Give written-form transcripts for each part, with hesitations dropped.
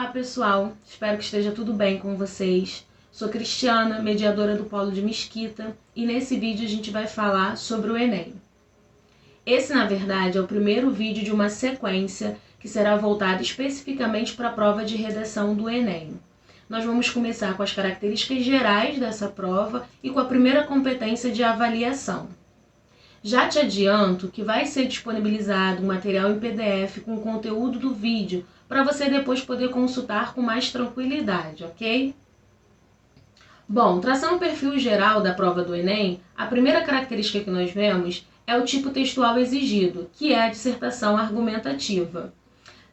Olá pessoal, espero que esteja tudo bem com vocês. Sou Cristiana, mediadora do Polo de Mesquita, e nesse vídeo a gente vai falar sobre o Enem. Esse, na verdade, é o primeiro vídeo de uma sequência que será voltada especificamente para a prova de redação do Enem. Nós vamos começar com as características gerais dessa prova e com a primeira competência de avaliação. Já te adianto que vai ser disponibilizado um material em PDF com o conteúdo do vídeo para você depois poder consultar com mais tranquilidade, ok? Bom, traçando o perfil geral da prova do Enem, a primeira característica que nós vemos é o tipo textual exigido, que é a dissertação argumentativa.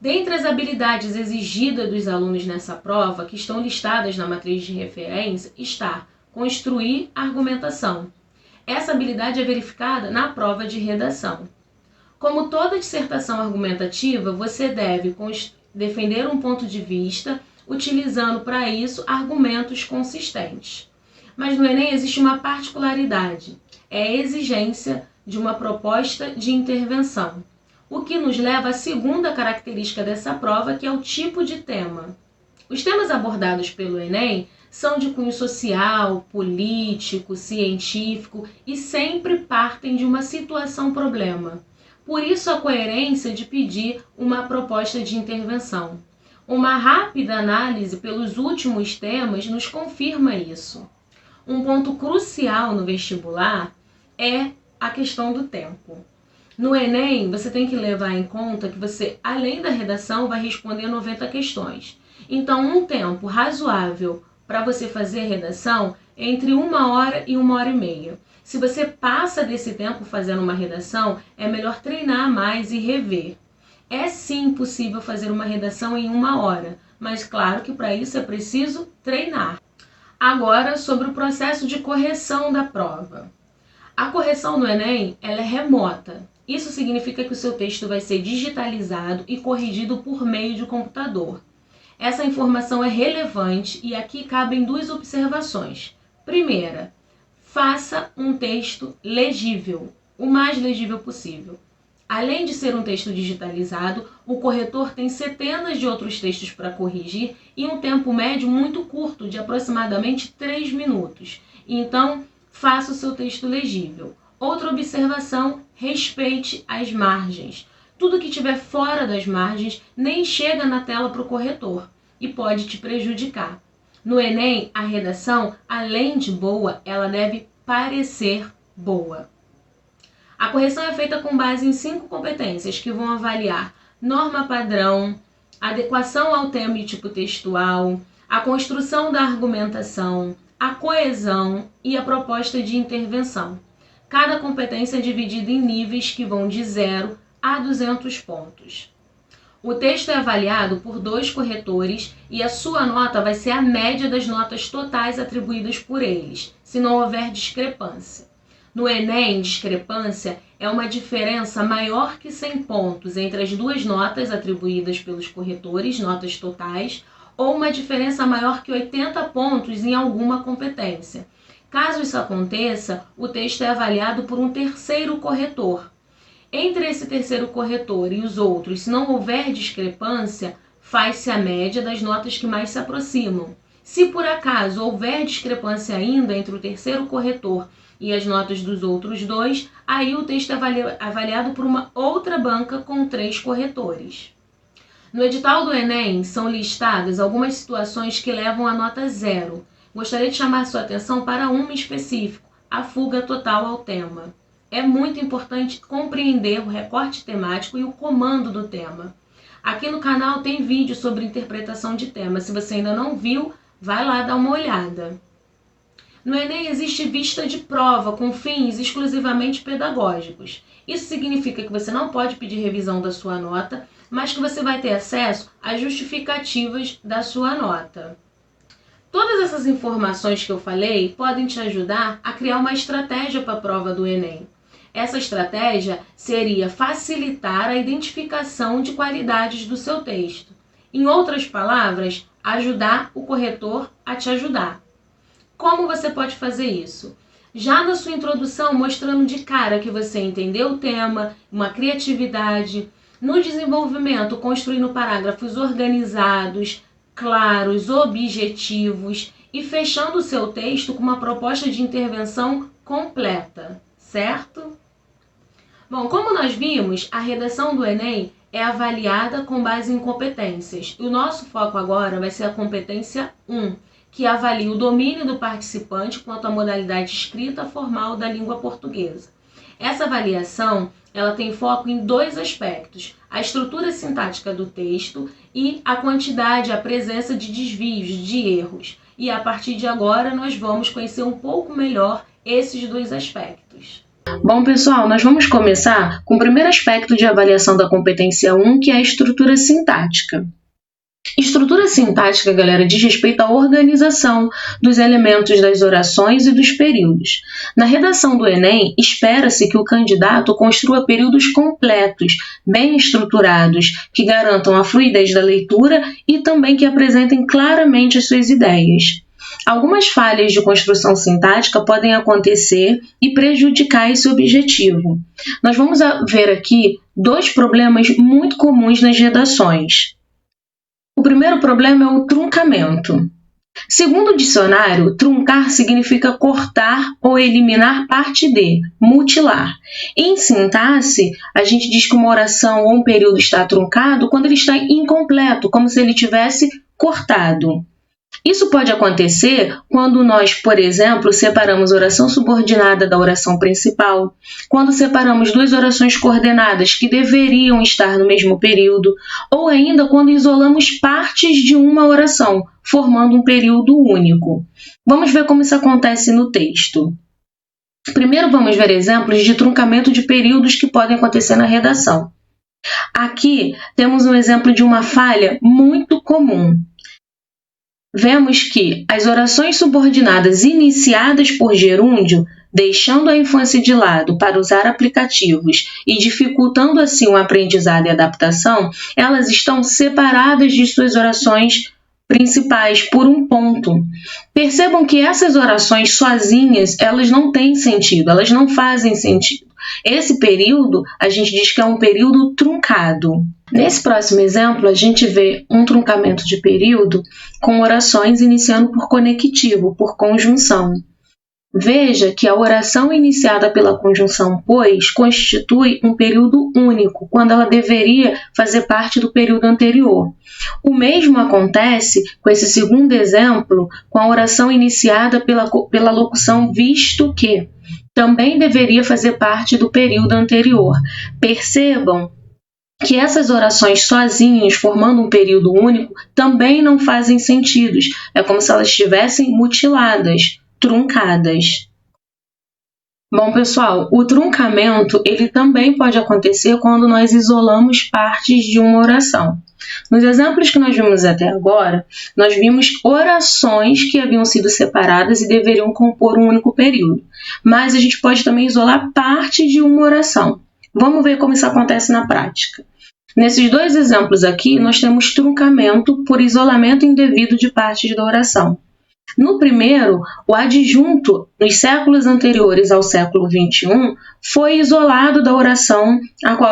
Dentre as habilidades exigidas dos alunos nessa prova, que estão listadas na matriz de referência, está construir argumentação. Essa habilidade é verificada na prova de redação. Como toda dissertação argumentativa, você deve defender um ponto de vista, utilizando para isso argumentos consistentes. Mas no Enem existe uma particularidade, é a exigência de uma proposta de intervenção, o que nos leva à segunda característica dessa prova, que é o tipo de tema. Os temas abordados pelo Enem são de cunho social, político, científico e sempre partem de uma situação-problema. Por isso a coerência de pedir uma proposta de intervenção. Uma rápida análise pelos últimos temas nos confirma isso. Um ponto crucial no vestibular é a questão do tempo. No Enem, você tem que levar em conta que você, além da redação, vai responder 90 questões. Então, um tempo razoável para você fazer a redação é entre 1 hora e 1 hora e meia. Se você passa desse tempo fazendo uma redação, é melhor treinar mais e rever. É sim possível fazer uma redação em 1 hora, mas claro que para isso é preciso treinar. Agora, sobre o processo de correção da prova. A correção no Enem ela é remota. Isso significa que o seu texto vai ser digitalizado e corrigido por meio de computador. Essa informação é relevante e aqui cabem duas observações. Primeira, faça um texto legível, o mais legível possível. Além de ser um texto digitalizado, o corretor tem centenas de outros textos para corrigir e um tempo médio muito curto, de aproximadamente 3 minutos. Então, faça o seu texto legível. Outra observação, respeite as margens. Tudo que estiver fora das margens nem chega na tela para o corretor e pode te prejudicar. No Enem, a redação, além de boa, ela deve parecer boa. A correção é feita com base em 5 competências que vão avaliar norma padrão, adequação ao tema e tipo textual, a construção da argumentação, a coesão e a proposta de intervenção. Cada competência é dividida em níveis que vão de 0 a 200 pontos. O texto é avaliado por 2 corretores e a sua nota vai ser a média das notas totais atribuídas por eles, se não houver discrepância. No Enem, discrepância é uma diferença maior que 100 pontos entre as 2 notas atribuídas pelos corretores, notas totais, ou uma diferença maior que 80 pontos em alguma competência. Caso isso aconteça, o texto é avaliado por um terceiro corretor. Entre esse terceiro corretor e os outros, se não houver discrepância, faz-se a média das notas que mais se aproximam. Se por acaso houver discrepância ainda entre o terceiro corretor e as notas dos outros 2, aí o texto é avaliado por uma outra banca com 3 corretores. No edital do Enem são listadas algumas situações que levam a nota 0. Gostaria de chamar sua atenção para uma específico, a fuga total ao tema. É muito importante compreender o recorte temático e o comando do tema. Aqui no canal tem vídeo sobre interpretação de tema. Se você ainda não viu, vai lá dar uma olhada. No Enem existe vista de prova com fins exclusivamente pedagógicos. Isso significa que você não pode pedir revisão da sua nota, mas que você vai ter acesso às justificativas da sua nota. Todas essas informações que eu falei podem te ajudar a criar uma estratégia para a prova do Enem. Essa estratégia seria facilitar a identificação de qualidades do seu texto. Em outras palavras, ajudar o corretor a te ajudar. Como você pode fazer isso? Já na sua introdução, mostrando de cara que você entendeu o tema, uma criatividade. No desenvolvimento, construindo parágrafos organizados, claros, objetivos e fechando o seu texto com uma proposta de intervenção completa, certo? Bom, como nós vimos, a redação do Enem é avaliada com base em competências. O nosso foco agora vai ser a competência 1, que avalia o domínio do participante quanto à modalidade escrita formal da língua portuguesa. Essa avaliação ela tem foco em 2 aspectos: a estrutura sintática do texto e a quantidade, a presença de desvios, de erros. E a partir de agora nós vamos conhecer um pouco melhor esses 2 aspectos. Bom, pessoal, nós vamos começar com o primeiro aspecto de avaliação da competência 1, que é a estrutura sintática. Estrutura sintática, galera, diz respeito à organização dos elementos das orações e dos períodos. Na redação do Enem, espera-se que o candidato construa períodos completos, bem estruturados, que garantam a fluidez da leitura e também que apresentem claramente as suas ideias. Algumas falhas de construção sintática podem acontecer e prejudicar esse objetivo. Nós vamos ver aqui 2 problemas muito comuns nas redações. O primeiro problema é o truncamento. Segundo o dicionário, truncar significa cortar ou eliminar parte de, mutilar. Em sintaxe, a gente diz que uma oração ou um período está truncado quando ele está incompleto, como se ele tivesse cortado. Isso pode acontecer quando nós, por exemplo, separamos a oração subordinada da oração principal, quando separamos 2 orações coordenadas que deveriam estar no mesmo período, ou ainda quando isolamos partes de uma oração, formando um período único. Vamos ver como isso acontece no texto. Primeiro vamos ver exemplos de truncamento de períodos que podem acontecer na redação. Aqui temos um exemplo de uma falha muito comum. Vemos que as orações subordinadas iniciadas por gerúndio, deixando a infância de lado para usar aplicativos e dificultando assim o aprendizado e adaptação, elas estão separadas de suas orações principais por um ponto. Percebam que essas orações sozinhas, elas não têm sentido, elas não fazem sentido. Esse período, a gente diz que é um período truncado. Nesse próximo exemplo, a gente vê um truncamento de período com orações iniciando por conectivo, por conjunção. Veja que a oração iniciada pela conjunção pois constitui um período único, quando ela deveria fazer parte do período anterior. O mesmo acontece com esse segundo exemplo, com a oração iniciada pela locução visto que também deveria fazer parte do período anterior. Percebam que essas orações sozinhas, formando um período único, também não fazem sentido. É como se elas estivessem mutiladas, truncadas. Bom, pessoal, o truncamento ele também pode acontecer quando nós isolamos partes de uma oração. Nos exemplos que nós vimos até agora, nós vimos orações que haviam sido separadas e deveriam compor um único período. Mas a gente pode também isolar parte de uma oração. Vamos ver como isso acontece na prática. Nesses 2 exemplos aqui, nós temos truncamento por isolamento indevido de partes da oração. No primeiro, o adjunto, nos séculos anteriores ao século XXI, foi isolado da oração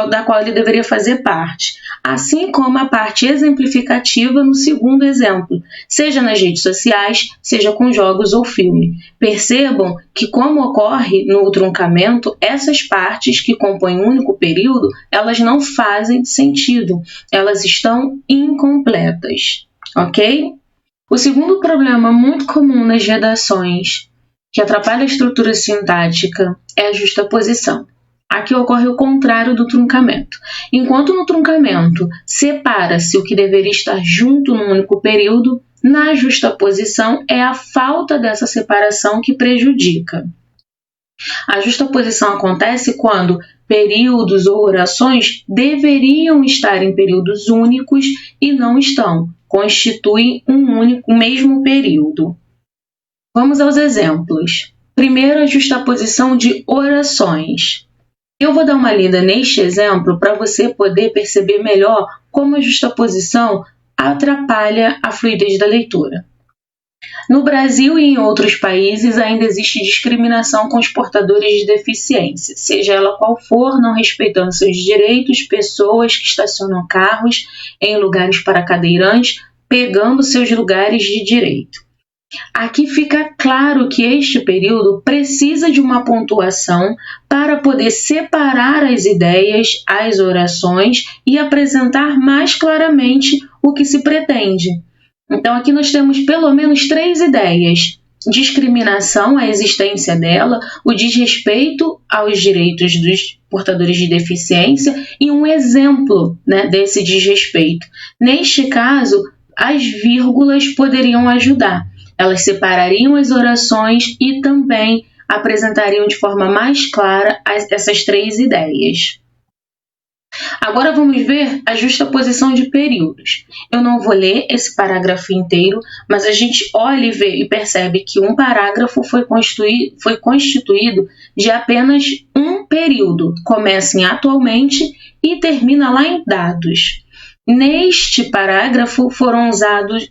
da qual ele deveria fazer parte, assim como a parte exemplificativa no segundo exemplo, seja nas redes sociais, seja com jogos ou filme. Percebam que, como ocorre no truncamento, essas partes que compõem um único período, elas não fazem sentido, elas estão incompletas, ok? O segundo problema muito comum nas redações que atrapalha a estrutura sintática é a justaposição. Aqui ocorre o contrário do truncamento. Enquanto no truncamento separa-se o que deveria estar junto num único período, na justaposição é a falta dessa separação que prejudica. A justaposição acontece quando períodos ou orações deveriam estar em períodos únicos e não estão, constituem um mesmo período. Vamos aos exemplos. Primeiro, a justaposição de orações. Eu vou dar uma lida neste exemplo para você poder perceber melhor como a justaposição atrapalha a fluidez da leitura. No Brasil e em outros países ainda existe discriminação com os portadores de deficiência, seja ela qual for, não respeitando seus direitos, pessoas que estacionam carros em lugares para cadeirantes pegando seus lugares de direito. Aqui fica claro que este período precisa de uma pontuação para poder separar as ideias, as orações e apresentar mais claramente o que se pretende. Então, aqui nós temos pelo menos 3 ideias: discriminação, a existência dela, o desrespeito aos direitos dos portadores de deficiência e um exemplo, né, desse desrespeito. Neste caso, as vírgulas poderiam ajudar. Elas separariam as orações e também apresentariam de forma mais clara essas 3 ideias. Agora vamos ver a justaposição de períodos. Eu não vou ler esse parágrafo inteiro, mas a gente olha e vê e percebe que um parágrafo foi constituído de apenas um período. Começa em atualmente e termina lá em dados. Neste parágrafo foram usadas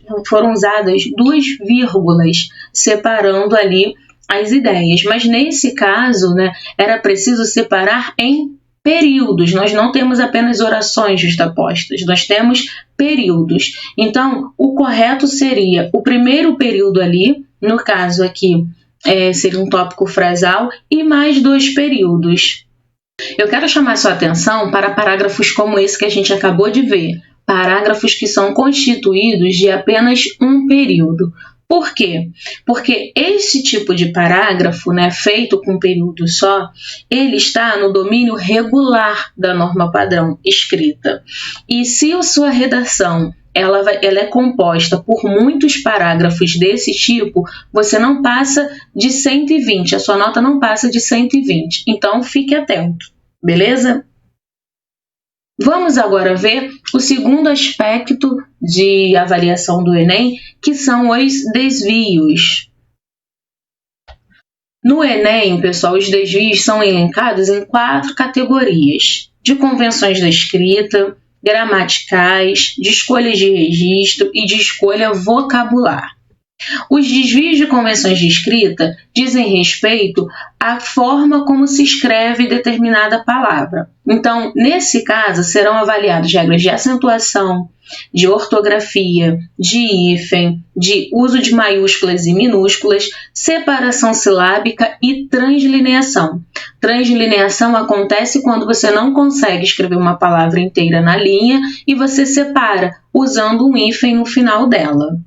2 vírgulas, separando ali as ideias. Mas nesse caso, né, era preciso separar em períodos. Nós não temos apenas orações justapostas, nós temos períodos. Então, o correto seria o primeiro período ali, no caso aqui, seria um tópico frasal, e mais 2 períodos. Eu quero chamar sua atenção para parágrafos como esse que a gente acabou de ver, parágrafos que são constituídos de apenas um período. Por quê? Porque esse tipo de parágrafo, né, feito com um período só, ele está no domínio regular da norma padrão escrita. E se a sua redação ela é composta por muitos parágrafos desse tipo, você não passa de 120, a sua nota não passa de 120. Então, fique atento, beleza? Vamos agora ver o segundo aspecto de avaliação do Enem, que são os desvios. No Enem, pessoal, os desvios são elencados em 4 categorias: de convenções da escrita, gramaticais, de escolhas de registro e de escolha vocabular. Os desvios de convenções de escrita dizem respeito à forma como se escreve determinada palavra. Então, nesse caso, serão avaliadas regras de acentuação, de ortografia, de hífen, de uso de maiúsculas e minúsculas, separação silábica e translineação. Translineação acontece quando você não consegue escrever uma palavra inteira na linha e você separa usando um hífen no final dela.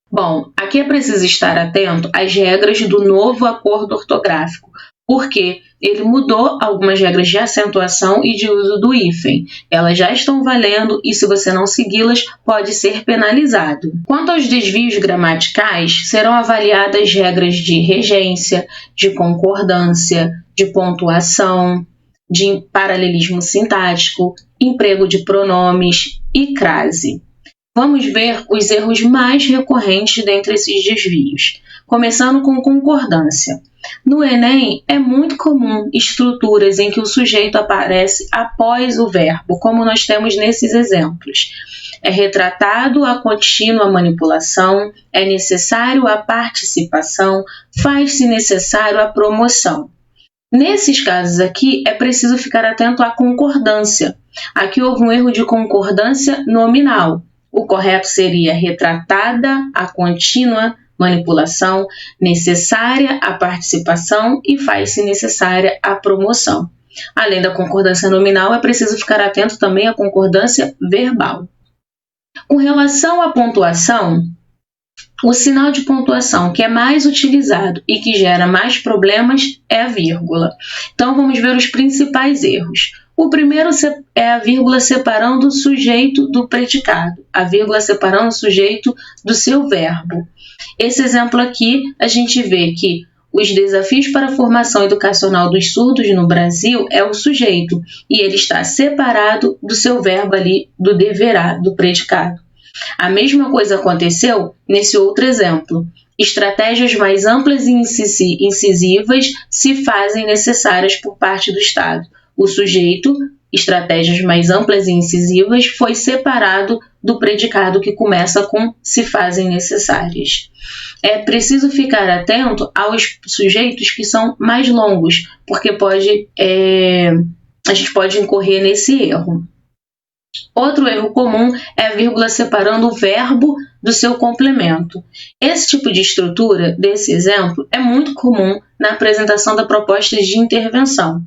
Bom, aqui é preciso estar atento às regras do novo acordo ortográfico, porque ele mudou algumas regras de acentuação e de uso do hífen. Elas já estão valendo e, se você não segui-las, pode ser penalizado. Quanto aos desvios gramaticais, serão avaliadas regras de regência, de concordância, de pontuação, de paralelismo sintático, emprego de pronomes e crase. Vamos ver os erros mais recorrentes dentre esses desvios, começando com concordância. No Enem, é muito comum estruturas em que o sujeito aparece após o verbo, como nós temos nesses exemplos. É retratado a contínua manipulação, é necessário a participação, faz-se necessário a promoção. Nesses casos aqui, é preciso ficar atento à concordância. Aqui houve um erro de concordância nominal. O correto seria retratada a contínua manipulação, necessária a participação e faz-se necessária a promoção. Além da concordância nominal, é preciso ficar atento também à concordância verbal. Com relação à pontuação, o sinal de pontuação que é mais utilizado e que gera mais problemas é a vírgula. Então, vamos ver os principais erros. O primeiro é a vírgula separando o sujeito do predicado, a vírgula separando o sujeito do seu verbo. Esse exemplo aqui, a gente vê que os desafios para a formação educacional dos surdos no Brasil é o sujeito, e ele está separado do seu verbo ali, do deverá, do predicado. A mesma coisa aconteceu nesse outro exemplo. Estratégias mais amplas e incisivas se fazem necessárias por parte do Estado. O sujeito, estratégias mais amplas e incisivas, foi separado do predicado que começa com se fazem necessárias. É preciso ficar atento aos sujeitos que são mais longos, porque a gente pode incorrer nesse erro. Outro erro comum é a vírgula separando o verbo do seu complemento. Esse tipo de estrutura, desse exemplo, é muito comum na apresentação da proposta de intervenção.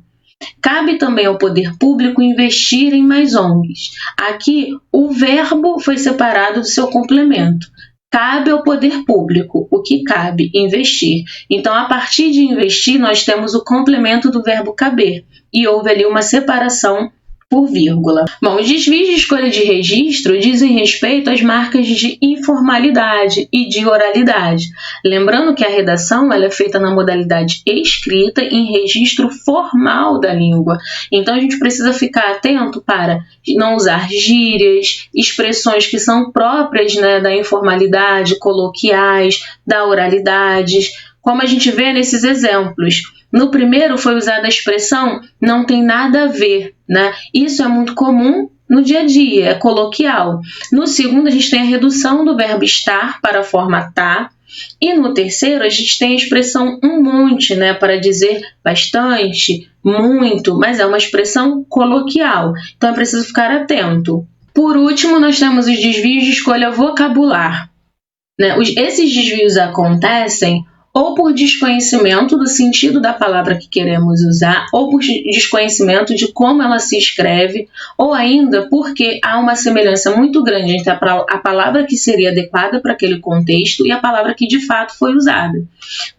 Cabe também ao poder público investir em mais ONGs. Aqui, o verbo foi separado do seu complemento. Cabe ao poder público. O que cabe? Investir. Então, a partir de investir, nós temos o complemento do verbo caber. E houve ali uma separação por vírgula. Bom, os desvios de escolha de registro dizem respeito às marcas de informalidade e de oralidade. Lembrando que a redação ela é feita na modalidade escrita em registro formal da língua. Então, a gente precisa ficar atento para não usar gírias, expressões que são próprias, né, da informalidade, coloquiais, da oralidade, como a gente vê nesses exemplos. No primeiro foi usada a expressão não tem nada a ver, né? Isso é muito comum no dia a dia, é coloquial. No segundo, a gente tem a redução do verbo estar para a forma tá. E no terceiro, a gente tem a expressão um monte, né? Para dizer bastante, muito, mas é uma expressão coloquial. Então, é preciso ficar atento. Por último, nós temos os desvios de escolha vocabular, né? Esses desvios acontecem ou por desconhecimento do sentido da palavra que queremos usar, ou por desconhecimento de como ela se escreve, ou ainda porque há uma semelhança muito grande entre a palavra que seria adequada para aquele contexto e a palavra que de fato foi usada.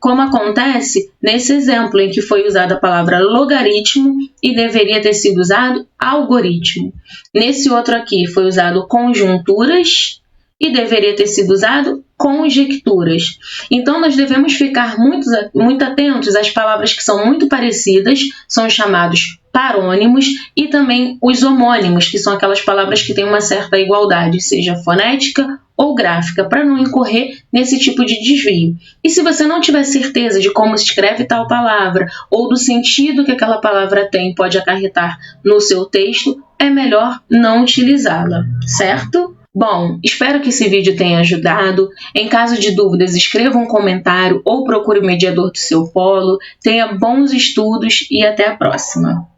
Como acontece nesse exemplo em que foi usada a palavra logaritmo e deveria ter sido usado algoritmo. Nesse outro aqui foi usado conjunturas e deveria ter sido usado conjecturas. Então, nós devemos ficar muito atentos às palavras que são muito parecidas, são chamados parônimos, e também os homônimos, que são aquelas palavras que têm uma certa igualdade, seja fonética ou gráfica, para não incorrer nesse tipo de desvio. E se você não tiver certeza de como se escreve tal palavra, ou do sentido que aquela palavra tem pode acarretar no seu texto, é melhor não utilizá-la, certo? Bom, espero que esse vídeo tenha ajudado. Em caso de dúvidas, escreva um comentário ou procure o mediador do seu polo. Tenha bons estudos e até a próxima!